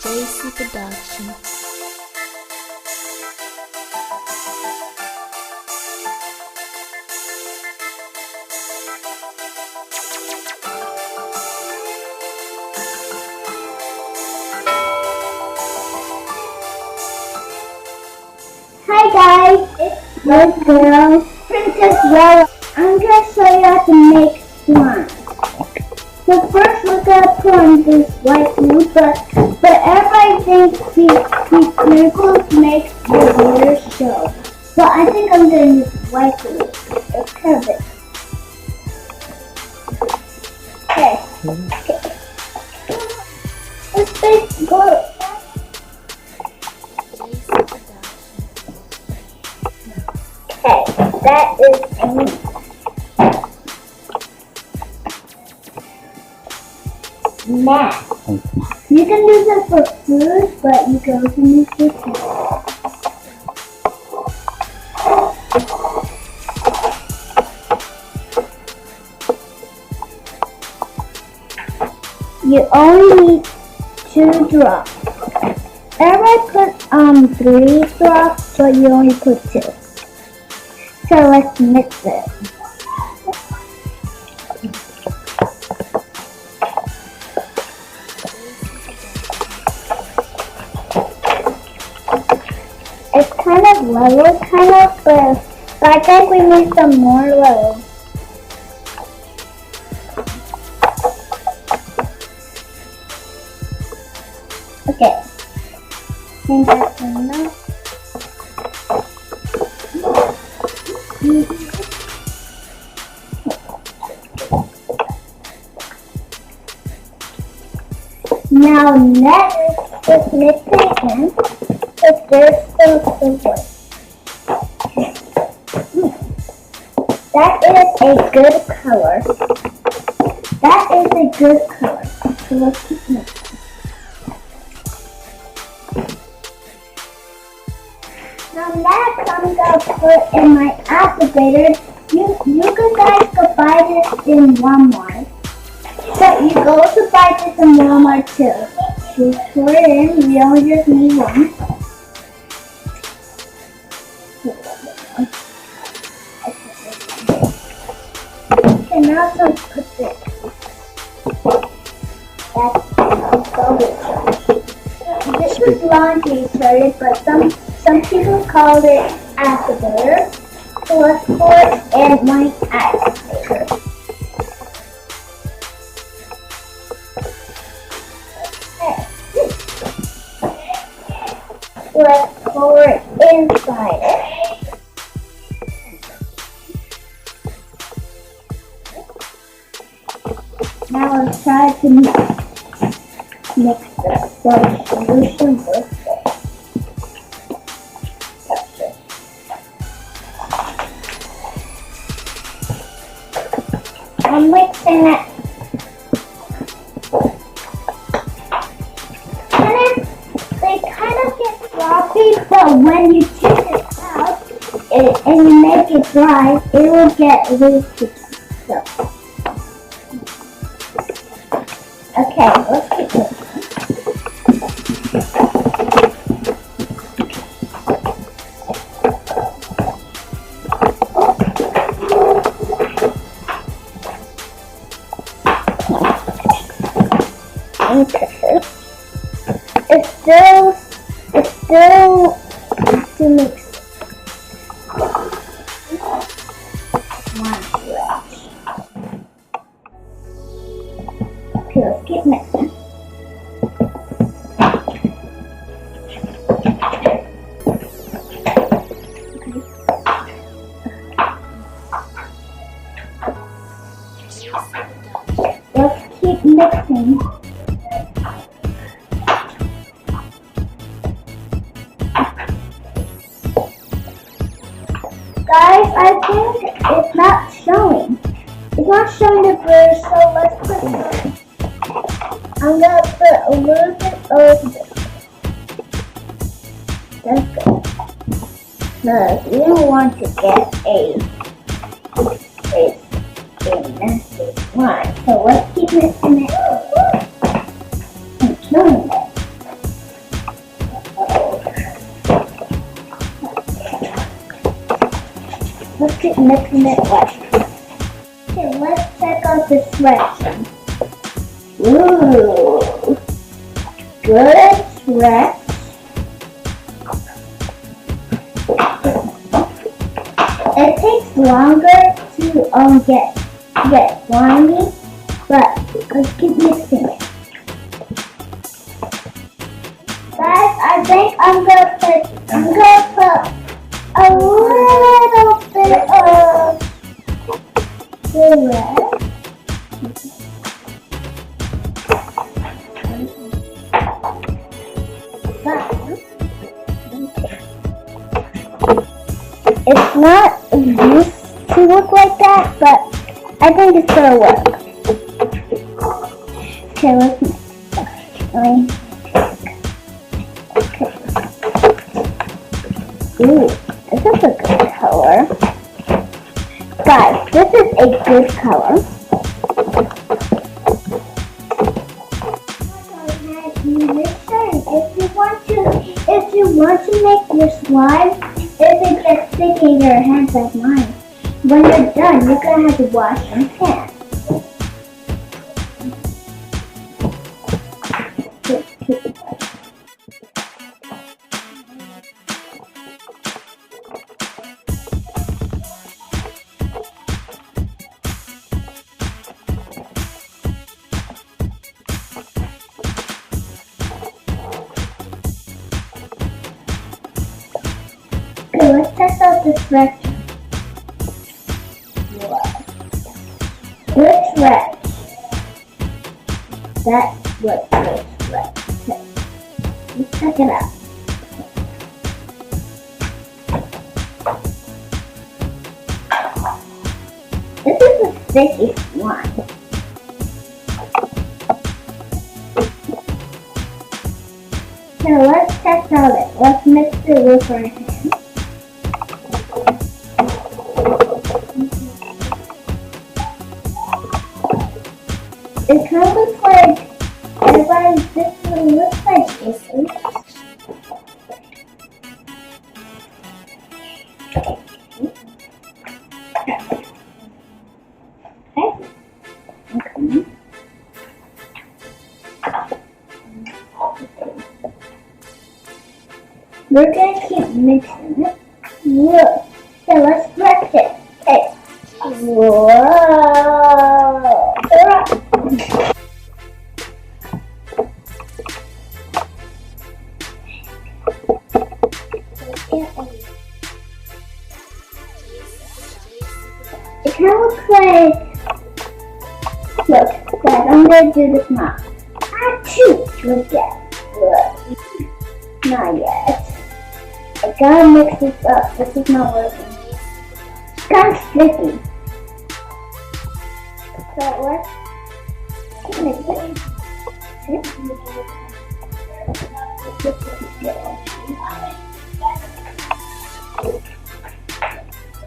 JC Production. Hi guys, it's your girl, Princess Rela. I'm going to show you how to make slime. So first we're going to put on this white glue, but everybody thinks these miracles make the glitter show. So I think I'm going to use white glue. It's kind of big. Okay. Let's face glue. Okay, that is math. You can use it for food, but you can also use it for you only need 2 drops. Everybody put 3 drops, but you only put 2. So let's mix it. It's kind of level, but I think we need some more level. Okay, I think that's enough. Now next, just mix it again. If there's still some wood. That is a good color. That is a good color. So let's keep mixing. Now next I'm going to put in my activator. You guys can buy this in Walmart. So you go to buy this in Walmart too. You pour it in, we only just need 1. Okay, now let's put this. This is laundry detergent, but some people call it activator. So let's pour it in my activator. Let's pour it inside it. Now let's try to mix the solution with it. I'm mixing it. They kind of get floppy, but when you take it out and you make it dry, it will get loose again. So, okay, let's keep it. Okay. It's still to mix it. One brush. Okay, let's keep mixing. Let's keep mixing. Guys, I think it's not showing. It's not showing the glitter, so let's put some. I'm going to put a little bit over this. That's good. Because we don't want to get a messy slime. So let's keep mixing it and killing it. keep mixing it wet. Okay, let's check out the stretch. Ooh, good stretch. It takes longer to get slimy, but let's keep mixing it. Guys, I think I'm gonna put a little bit of the red. It's not used to look like that, but I think it's gonna work. Okay, let's mix. Okay. Ooh, this is a good color. Guys, this is a good color. If you want to make your slime, if it gets sticky in your hands like mine, when you're done, you're gonna have to wash your hands. Okay, let's test out this stretch. Wow. Good stretch. That's what good stretch. Okay. Let's check it out. This is a sticky slime. Now let's test out it. Let's mix it with our hands. It kind of looks like this one looks like this. Okay. We're gonna keep mixing it. Look. Okay, let's stretch it. Okay. Whoa. It kind of looks like, look, guys, I'm going to do this now. Achoo! Look at it. Not yet. I gotta mix this up. This is not working. It's kind of sticky. So let's mix it.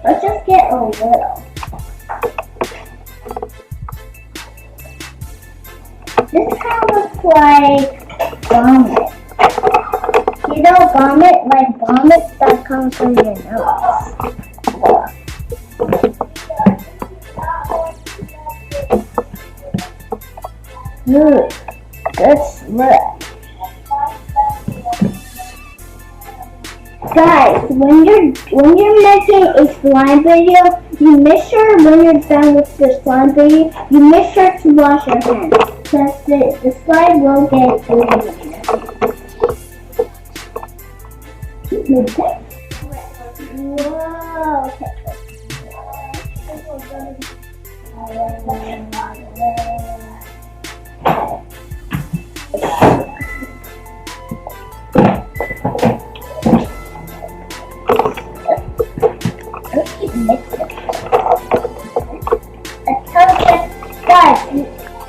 Let's just get a little. This kind of looks like vomit. You know vomit? Like vomit that comes from your nose. Ooh, good smell. Guys, when you're making a slime video, you make sure when you're done with the slime video, you make sure to wash your hands, because the slime will get dirty. Whoa, okay.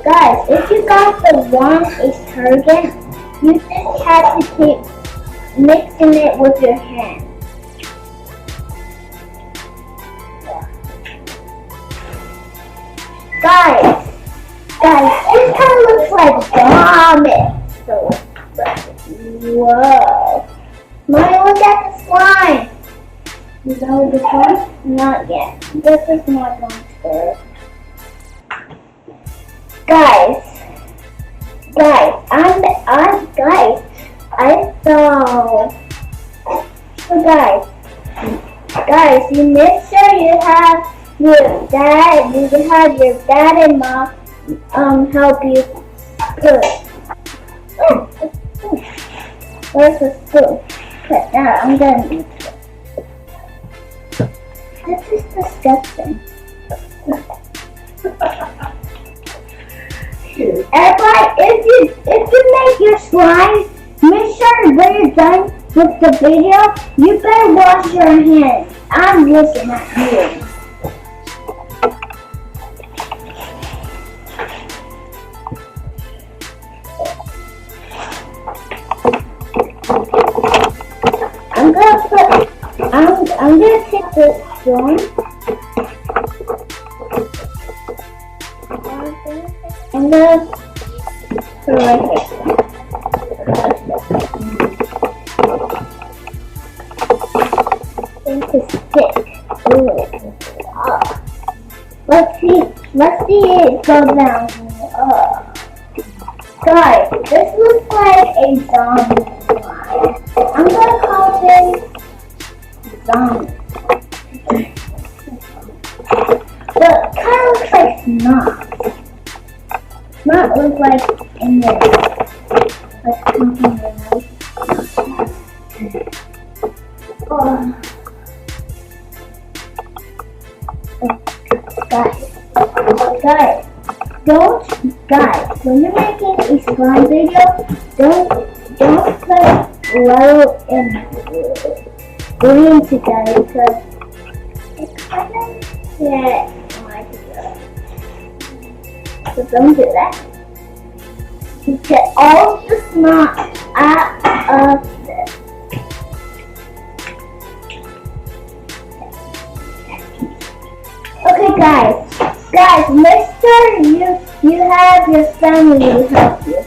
Guys, if you got the wrong detergent, you just have to keep mixing it with your hands. Guys, this kind of looks like vomit. So, whoa. Mommy, look at the slime. You know this one? Not yet. This is not one first. Guys, I saw. So guys, you make sure you have your dad. You can have your dad and mom help you cook. Where's the spoon? Okay, now I'm gonna eat it. This is disgusting. Everybody, if you make your slime, make sure when you're done with the video, you better wash your hands. I'm looking at you. I'm gonna take this one. I'm gonna put it right here. I think it's thick. Ooh. Let's see it go down. Guys, this looks like a zombie slime. I'm gonna call this zombie. But it kind of looks like snot. Snot looks like in there. Let's come from the nose. Guys, when you're making a slime video, don't put yellow and green together because it's kind of like so don't do that. You get all the snot out of this. Okay, guys, make sure you have your family help you.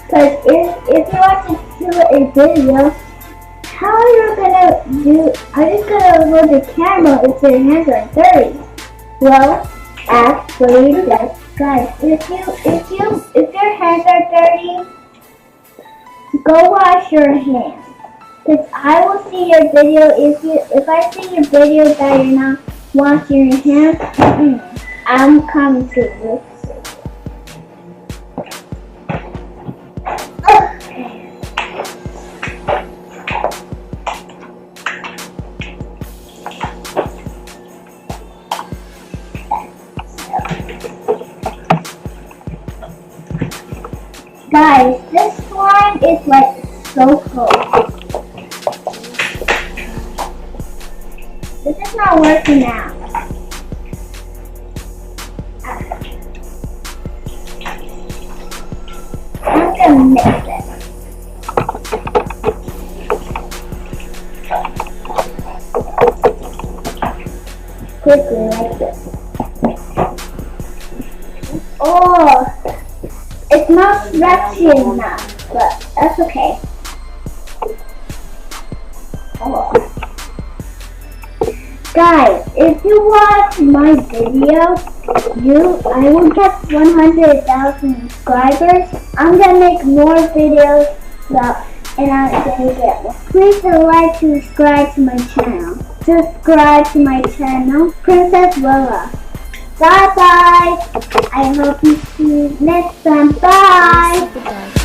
Because if you want to do a video, how you're gonna do? Are you gonna hold the camera if your hands are dirty? Well, actually, guys, if your hands are dirty, go wash your hands. Because I will see your video. If I see your video that you're not washing your hands, I'm coming to you. Guys, this slime is like so cold. This is not working out. I'm gonna mix it. Quickly like this. Oh! It's not stretchy enough, but that's okay. Oh. Guys, if you watch my video, I will get 100,000 subscribers. I'm gonna make more videos and I'm gonna get more. Please like to subscribe to my channel. Subscribe to my channel, Princess Rela. Bye bye. I hope you see you next time. Bye.